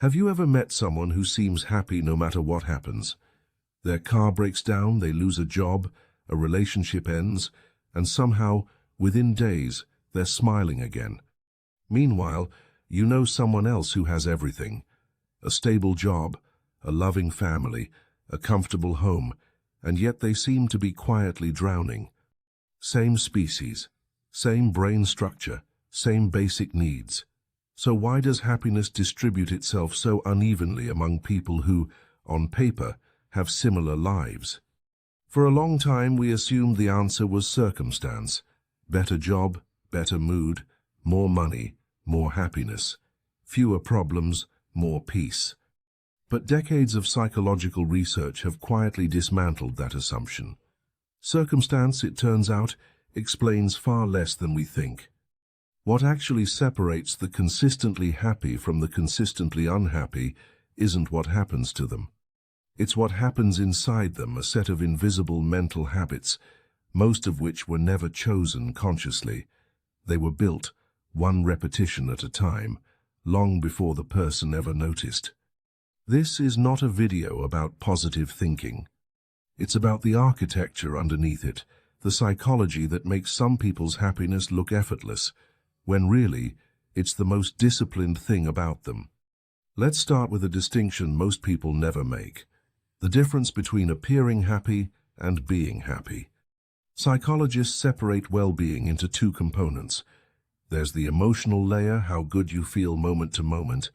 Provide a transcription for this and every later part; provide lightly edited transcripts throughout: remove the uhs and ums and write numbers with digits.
Have you ever met someone who seems happy no matter what happens? Their car breaks down, they lose a job, a relationship ends, and somehow, within days, they're smiling again. Meanwhile, you know someone else who has everything: a stable job, a loving family, a comfortable home, and yet they seem to be quietly drowning. Same species, same brain structure, same basic needs. So why does happiness distribute itself so unevenly among people who, on paper, have similar lives? For a long time we assumed the answer was circumstance: better job, better mood, more money, more happiness, fewer problems, more peace. But decades of psychological research have quietly dismantled that assumption. Circumstance, it turns out, explains far less than we think. What actually separates the consistently happy from the consistently unhappy isn't what happens to them. It's what happens inside them, a set of invisible mental habits, most of which were never chosen consciously. They were built, one repetition at a time, long before the person ever noticed. This is not a video about positive thinking. It's about the architecture underneath it, the psychology that makes some people's happiness look effortless, when really, it's the most disciplined thing about them. Let's start with a distinction most people never make: the difference between appearing happy and being happy. Psychologists separate well-being into two components. There's the emotional layer, how good you feel moment to moment,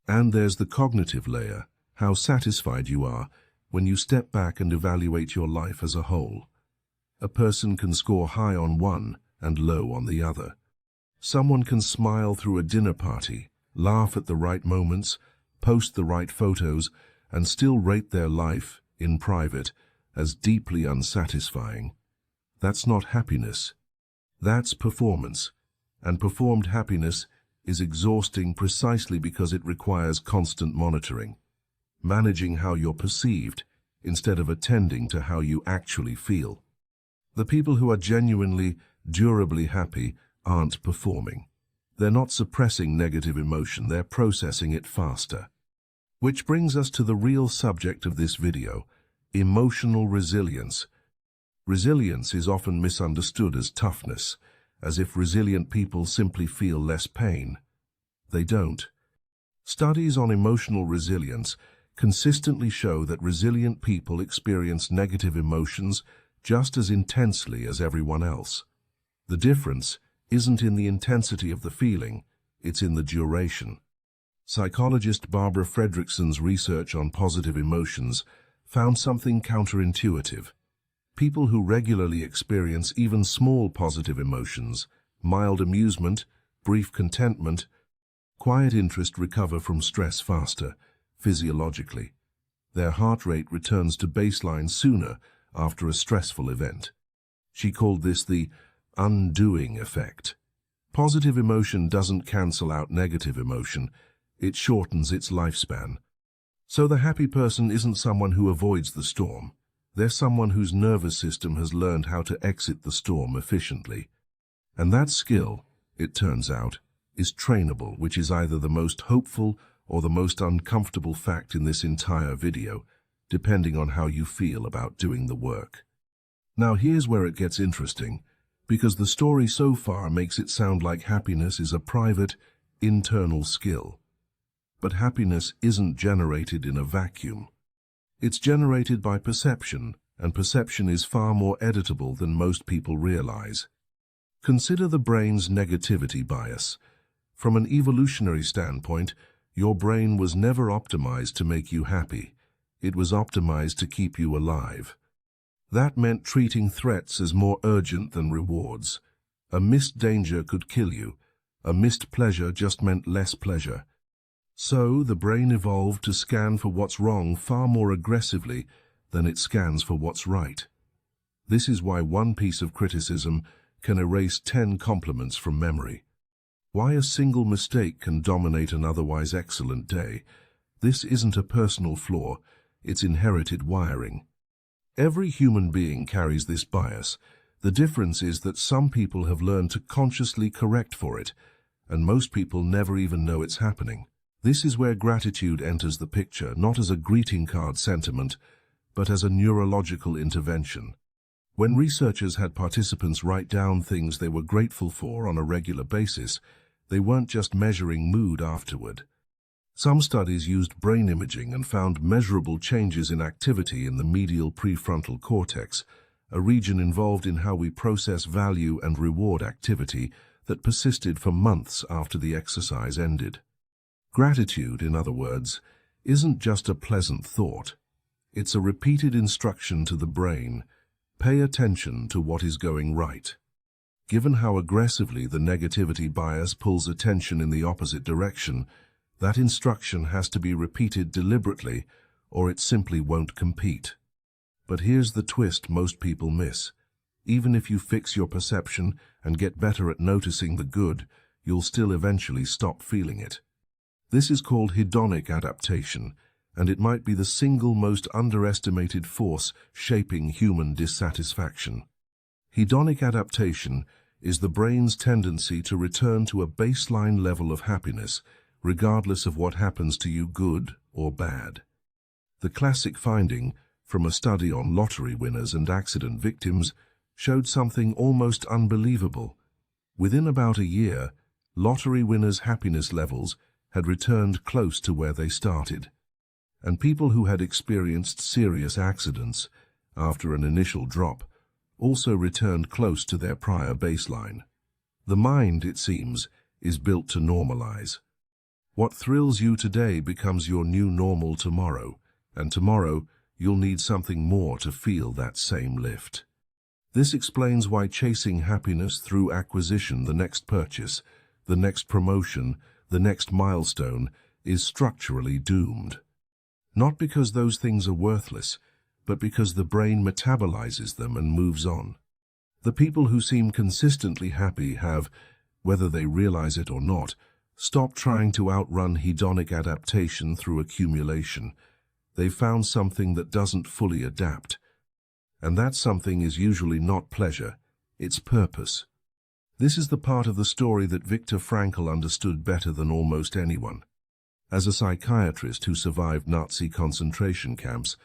and there's the cognitive layer, how satisfied you are when you step back and evaluate your life as a whole. A person can score high on one and low on the other. Someone can smile through a dinner party, laugh at the right moments, post the right photos, and still rate their life, in private, as deeply unsatisfying. That's not happiness. That's performance. And performed happiness is exhausting precisely because it requires constant monitoring, managing how you're perceived instead of attending to how you actually feel. The people who are genuinely, durably happy aren't performing. They're not suppressing negative emotion, they're processing it faster. Which brings us to the real subject of this video: emotional resilience. Resilience is often misunderstood as toughness, as if resilient people simply feel less pain. They don't. Studies on emotional resilience consistently show that resilient people experience negative emotions just as intensely as everyone else. The difference isn't in the intensity of the feeling, it's in the duration. Psychologist Barbara Fredrickson's research on positive emotions found something counterintuitive. People who regularly experience even small positive emotions, mild amusement, brief contentment, quiet interest, recover from stress faster, physiologically. Their heart rate returns to baseline sooner after a stressful event. She called this the undoing effect. Positive emotion doesn't cancel out negative emotion, it shortens its lifespan. So the happy person isn't someone who avoids the storm. They're someone whose nervous system has learned how to exit the storm efficiently. And that skill, it turns out, is trainable, which is either the most hopeful or the most uncomfortable fact in this entire video, depending on how you feel about doing the work. Now here's where it gets interesting, because the story so far makes it sound like happiness is a private, internal skill. But happiness isn't generated in a vacuum. It's generated by perception, and perception is far more editable than most people realize. Consider the brain's negativity bias. From an evolutionary standpoint, your brain was never optimized to make you happy. It was optimized to keep you alive. That meant treating threats as more urgent than rewards. A missed danger could kill you. A missed pleasure just meant less pleasure. So the brain evolved to scan for what's wrong far more aggressively than it scans for what's right. This is why one piece of criticism can erase 10 compliments from memory. Why a single mistake can dominate an otherwise excellent day. This isn't a personal flaw, it's inherited wiring. Every human being carries this bias. The difference is that some people have learned to consciously correct for it, and most people never even know it's happening. This is where gratitude enters the picture, not as a greeting card sentiment, but as a neurological intervention. When researchers had participants write down things they were grateful for on a regular basis, they weren't just measuring mood afterward. Some studies used brain imaging and found measurable changes in activity in the medial prefrontal cortex, a region involved in how we process value and reward activity that persisted for months after the exercise ended. Gratitude, in other words, isn't just a pleasant thought. It's a repeated instruction to the brain: pay attention to what is going right. Given how aggressively the negativity bias pulls attention in the opposite direction, that instruction has to be repeated deliberately, or it simply won't compete. But here's the twist most people miss. Even if you fix your perception and get better at noticing the good, you'll still eventually stop feeling it. This is called hedonic adaptation, and it might be the single most underestimated force shaping human dissatisfaction. Hedonic adaptation is the brain's tendency to return to a baseline level of happiness, regardless of what happens to you, good or bad. The classic finding from a study on lottery winners and accident victims showed something almost unbelievable. Within about a year, lottery winners' happiness levels had returned close to where they started, and people who had experienced serious accidents after an initial drop also returned close to their prior baseline. The mind, it seems, is built to normalize. What thrills you today becomes your new normal tomorrow, and tomorrow you'll need something more to feel that same lift. This explains why chasing happiness through acquisition, the next purchase, the next promotion, the next milestone, is structurally doomed. Not because those things are worthless, but because the brain metabolizes them and moves on. The people who seem consistently happy have, whether they realize it or not, stopped trying to outrun hedonic adaptation through accumulation. They've found something that doesn't fully adapt. And that something is usually not pleasure, it's purpose. This is the part of the story that Viktor Frankl understood better than almost anyone. As a psychiatrist who survived Nazi concentration camps,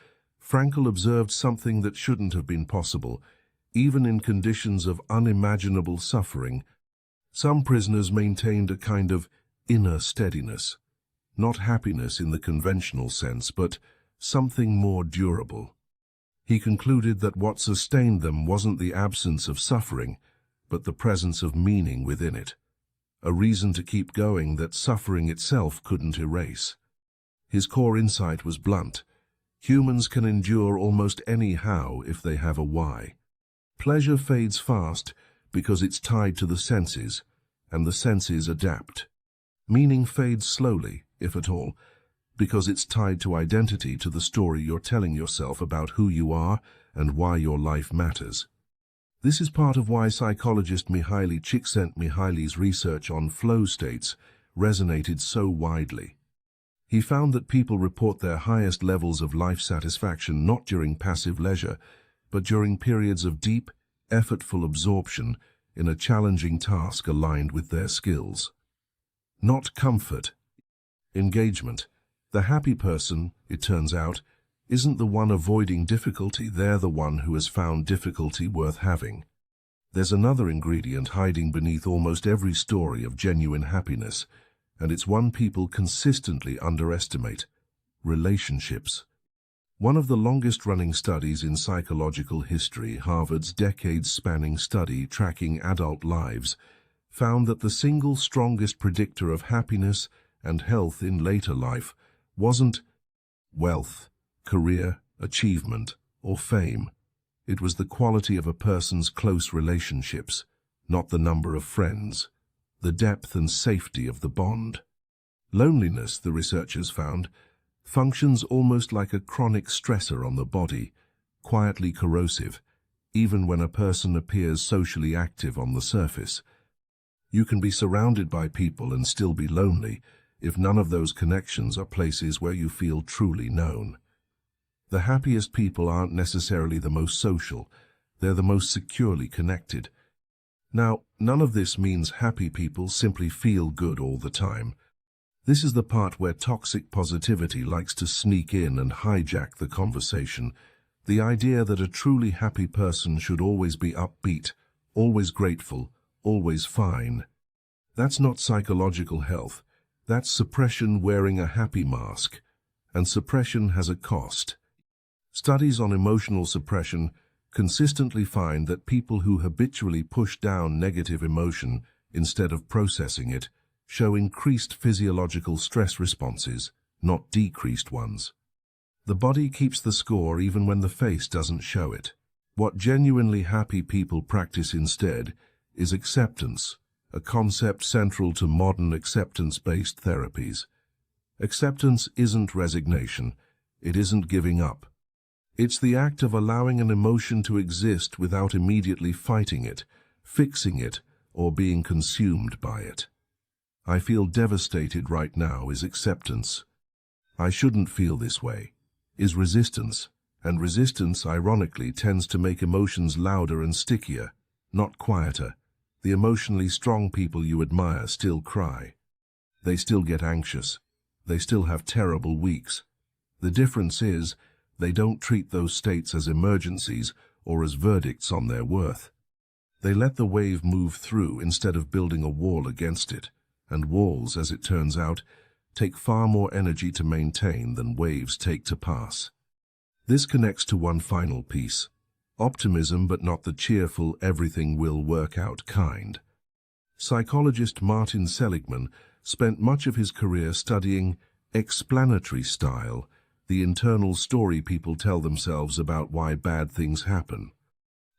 Frankl observed something that shouldn't have been possible, even in conditions of unimaginable suffering. Some prisoners maintained a kind of inner steadiness, not happiness in the conventional sense, but something more durable. He concluded that what sustained them wasn't the absence of suffering, but the presence of meaning within it, a reason to keep going that suffering itself couldn't erase. His core insight was blunt. Humans can endure almost any how if they have a why. Pleasure fades fast because it's tied to the senses, and the senses adapt. Meaning fades slowly, if at all, because it's tied to identity, to the story you're telling yourself about who you are and why your life matters. This is part of why psychologist Mihaly Csikszentmihalyi's research on flow states resonated so widely. He found that people report their highest levels of life satisfaction not during passive leisure, but during periods of deep, effortful absorption in a challenging task aligned with their skills. Not comfort. Engagement. The happy person, it turns out, isn't the one avoiding difficulty, they're the one who has found difficulty worth having. There's another ingredient hiding beneath almost every story of genuine happiness, and it's one people consistently underestimate: relationships. One of the longest-running studies in psychological history, Harvard's decades-spanning study tracking adult lives, found that the single strongest predictor of happiness and health in later life wasn't wealth, career, achievement, or fame. It was the quality of a person's close relationships, not the number of friends, the depth and safety of the bond. Loneliness, the researchers found, functions almost like a chronic stressor on the body, quietly corrosive, even when a person appears socially active on the surface. You can be surrounded by people and still be lonely if none of those connections are places where you feel truly known. The happiest people aren't necessarily the most social, they're the most securely connected. Now, none of this means happy people simply feel good all the time. This is the part where toxic positivity likes to sneak in and hijack the conversation. The idea that a truly happy person should always be upbeat, always grateful, always fine. That's not psychological health. That's suppression wearing a happy mask. And suppression has a cost. Studies on emotional suppression consistently find that people who habitually push down negative emotion instead of processing it show increased physiological stress responses, not decreased ones. The body keeps the score even when the face doesn't show it. What genuinely happy people practice instead is acceptance, a concept central to modern acceptance-based therapies. Acceptance isn't resignation. It isn't giving up. It's the act of allowing an emotion to exist without immediately fighting it, fixing it, or being consumed by it. I feel devastated right now is acceptance. I shouldn't feel this way is resistance, and resistance, ironically, tends to make emotions louder and stickier, not quieter. The emotionally strong people you admire still cry. They still get anxious. They still have terrible weeks. The difference is, they don't treat those states as emergencies or as verdicts on their worth. They let the wave move through instead of building a wall against it. And walls, as it turns out, take far more energy to maintain than waves take to pass. This connects to one final piece: optimism, but not the cheerful, everything will work out kind. Psychologist Martin Seligman spent much of his career studying explanatory style, the internal story people tell themselves about why bad things happen.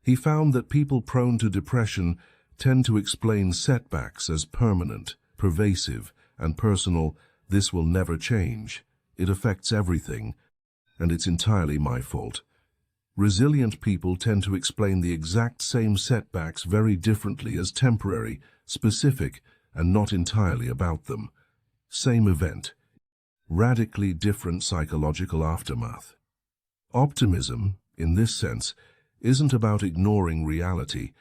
He found that people prone to depression tend to explain setbacks as permanent, pervasive, and personal. This will never change. It affects everything, and it's entirely my fault. Resilient people tend to explain the exact same setbacks very differently as temporary, specific, and not entirely about them. Same event. Radically different psychological aftermath. Optimism, in this sense, isn't about ignoring reality.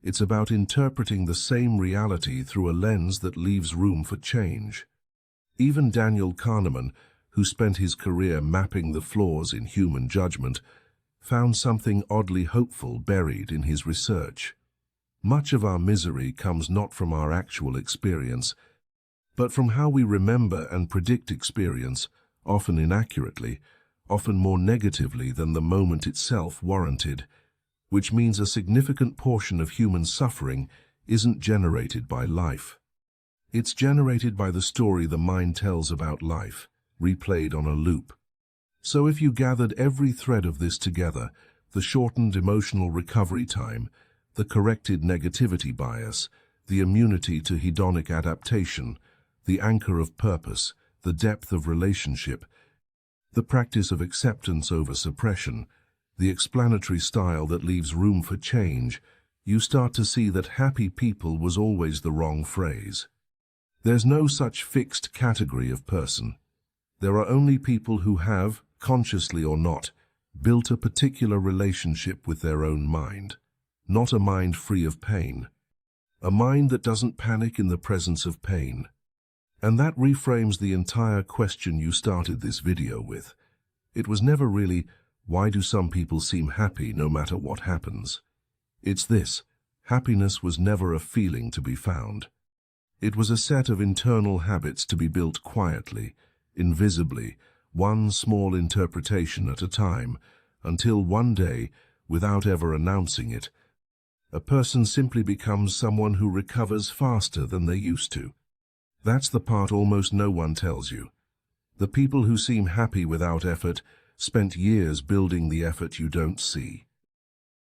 It's about interpreting the same reality through a lens that leaves room for change. Even Daniel Kahneman, who spent his career mapping the flaws in human judgment, found something oddly hopeful buried in his research. Much of our misery comes not from our actual experience, but from how we remember and predict experience, often inaccurately, often more negatively than the moment itself warranted, which means a significant portion of human suffering isn't generated by life. It's generated by the story the mind tells about life, replayed on a loop. So if you gathered every thread of this together, the shortened emotional recovery time, the corrected negativity bias, the immunity to hedonic adaptation, the anchor of purpose, the depth of relationship, the practice of acceptance over suppression, the explanatory style that leaves room for change, you start to see that happy people was always the wrong phrase. There's no such fixed category of person. There are only people who have, consciously or not, built a particular relationship with their own mind, not a mind free of pain, a mind that doesn't panic in the presence of pain. And that reframes the entire question you started this video with. It was never really, why do some people seem happy no matter what happens? It's this: happiness was never a feeling to be found. It was a set of internal habits to be built quietly, invisibly, one small interpretation at a time, until one day, without ever announcing it, a person simply becomes someone who recovers faster than they used to. That's the part almost no one tells you. The people who seem happy without effort spent years building the effort you don't see.